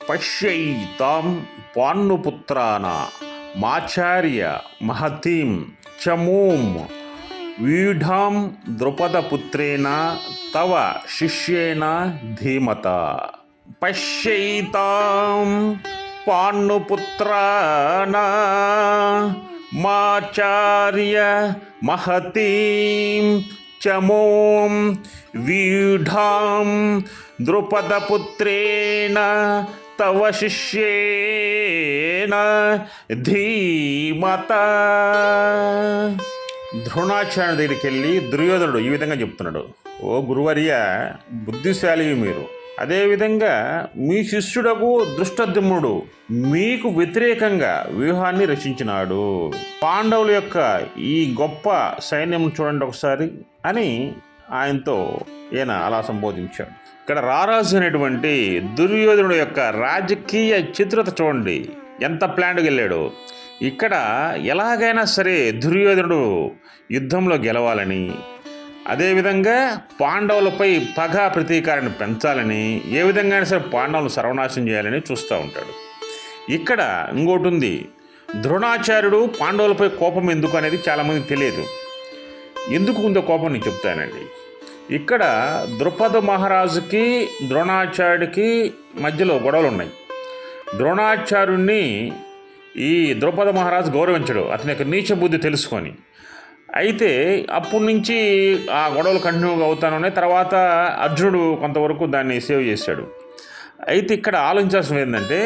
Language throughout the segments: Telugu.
పశ్యైతాం పాండుపుత్రాన మాచార్య మహతీం చమూం వీఢాం ద్రుపదపుత్రేణ తవ శిష్యేన ధీమత. పశ్యైతాం పాండుపుత్రాన మాచార్య మహతీం చమూం వీఢాం ద్రుపదపుత్రేణ తవ శిష్యేన ధీమత. ద్రోణాచార్యుని దగ్గరికి వెళ్ళి దుర్యోధనుడు ఈ విధంగా చెప్తున్నాడు, ఓ గురువర్య, బుద్ధిశాలి మీరు. అదేవిధంగా మీ శిష్యుడకు దృష్టద్యుమ్నుడు మీకు వ్యతిరేకంగా వ్యూహాన్ని రచించినాడు. పాండవుల యొక్క ఈ గొప్ప సైన్యం చూడండి ఒకసారి అని ఆయనతో ఈయన అలా సంబోధించాడు. ఇక్కడ రారాజు అనేటువంటి దుర్యోధనుడు యొక్క రాజకీయ చిత్రత చూడండి, ఎంత ప్లాన్డ్గా వెళ్ళాడు. ఇక్కడ ఎలాగైనా సరే దుర్యోధనుడు యుద్ధంలో గెలవాలని, అదేవిధంగా పాండవులపై పగ ప్రతీకారాన్ని పెంచాలని, ఏ విధంగా సరే పాండవులను సర్వనాశనం చేయాలని చూస్తూ ఉంటాడు. ఇక్కడ ఇంకోటి ఉంది, ద్రోణాచార్యుడు పాండవులపై కోపం ఎందుకు అనేది చాలామందికి తెలియదు. ఎందుకు ఉందో కోపం నేను చెప్తానండి. ఇక్కడ ద్రుపద మహారాజుకి ద్రోణాచార్యుడికి మధ్యలో గొడవలు ఉన్నాయి. ద్రోణాచార్యుడిని ఈ ద్రౌపద మహారాజు గౌరవించడు, అతని యొక్క నీచ బుద్ధి తెలుసుకొని. అయితే అప్పటి నుంచి ఆ గొడవలు కంటిన్యూగా అవుతానే. తర్వాత అర్జునుడు కొంతవరకు దాన్ని సేవ్ చేశాడు. అయితే ఇక్కడ ఆలోచించాల్సింది ఏంటంటే,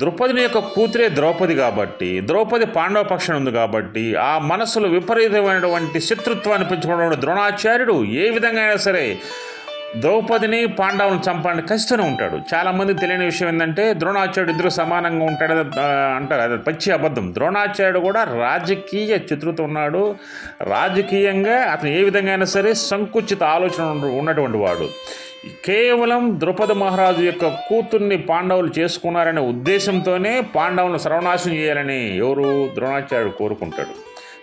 ద్రౌపదిని యొక్క కూతురే ద్రౌపది కాబట్టి, ద్రౌపది పాండవ పక్షం ఉంది కాబట్టి, ఆ మనసులో విపరీతమైనటువంటి శత్రుత్వాన్ని పెంచుకున్న ద్రోణాచార్యుడు ఏ విధంగా అయినా సరే ద్రౌపదిని పాండవులను చంపాలని కసితూనే ఉంటాడు. చాలామంది తెలియని విషయం ఏంటంటే, ద్రోణాచార్యుడు ఇద్దరు సమానంగా ఉంటాడు అంటారు, అది పచ్చి అబద్ధం. ద్రోణాచార్యుడు కూడా రాజకీయ చిత్రత ఉన్నాడు. రాజకీయంగా అతను ఏ విధంగా అయినా సరే సంకుచిత ఆలోచన ఉన్నటువంటి వాడు. కేవలం ద్రౌపద మహారాజు యొక్క కూతుర్ని పాండవులు చేసుకున్నారనే ఉద్దేశంతోనే పాండవులను సర్వనాశనం చేయాలని ఎవరు ద్రోణాచార్యుడు కోరుకుంటాడు.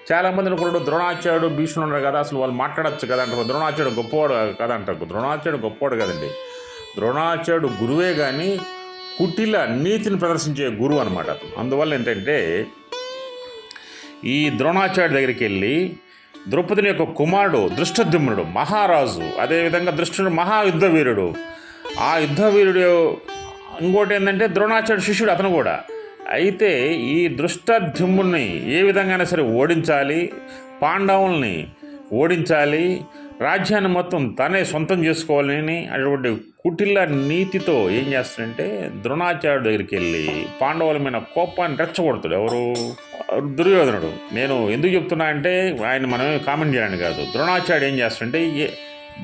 చాలామంది అనుకుంటాడు ద్రోణాచార్యుడు భీష్ముడు ఉన్నారు కదా, అసలు వాళ్ళు మాట్లాడచ్చు కదా అంటారు. ద్రోణాచార్యుడు గొప్పవాడు కదా అంటారు. ద్రోణాచార్యుడు గొప్పవాడు కదండి. ద్రోణాచార్యుడు గురువే కానీ కుటిల నీతిని ప్రదర్శించే గురువు అనమాట అతను. అందువల్ల ఏంటంటే, ఈ ద్రోణాచార్యుడి దగ్గరికి వెళ్ళి ద్రౌపదిని యొక్క కుమారుడు దృష్టద్యుమ్నుడు మహారాజు, అదేవిధంగా దృష్టుడు మహాయుద్ధ వీరుడు. ఆ యుద్ధ వీరుడు ఇంకోటి ఏంటంటే ద్రోణాచార్యుడు శిష్యుడు అతను కూడా. అయితే ఈ దృష్టద్యుమ్నుడిని ఏ విధంగా సరే ఓడించాలి, పాండవుల్ని ఓడించాలి, రాజ్యాన్ని మొత్తం తనే సొంతం చేసుకోవాలని అటువంటి కుటిల నీతితో ఏం చేస్తాడంటే, ద్రోణాచార్యుడి దగ్గరికి వెళ్ళి పాండవుల మీద కోపాన్ని రెచ్చగొడతాడు. ఎవరు? దుర్యోధనుడు. నేను ఎందుకు చెప్తున్నా అంటే, ఆయన మనమే కామెంట్ చేయడానికి కాదు. ద్రోణాచార్యుడు ఏం చేస్తాడంటే,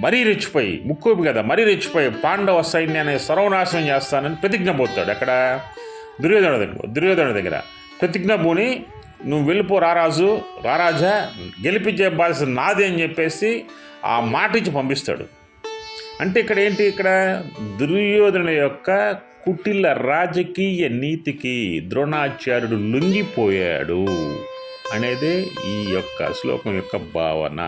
మరీ రెచ్చిపోయి, ముక్కోపి కదా, మరీ రెచ్చిపోయి పాండవ సైన్యాన్ని సర్వనాశనం చేస్తానని ప్రతిజ్ఞ పోతాడు. అక్కడ దుర్యోధనుడి దగ్గర ప్రతిజ్ఞ పూని, నువ్వు వెళ్ళిపో రారాజా, గెలిపించే బాధ్యత నాది అని చెప్పేసి ఆ మాట ఇచ్చి పంపిస్తాడు. అంటే ఇక్కడ ఏంటి, ఇక్కడ దుర్యోధనుల యొక్క కుటిల రాజకీయ నీతికి ద్రోణాచార్యుడు లొంగిపోయాడు అనేదే ఈ యొక్క శ్లోకం యొక్క భావన.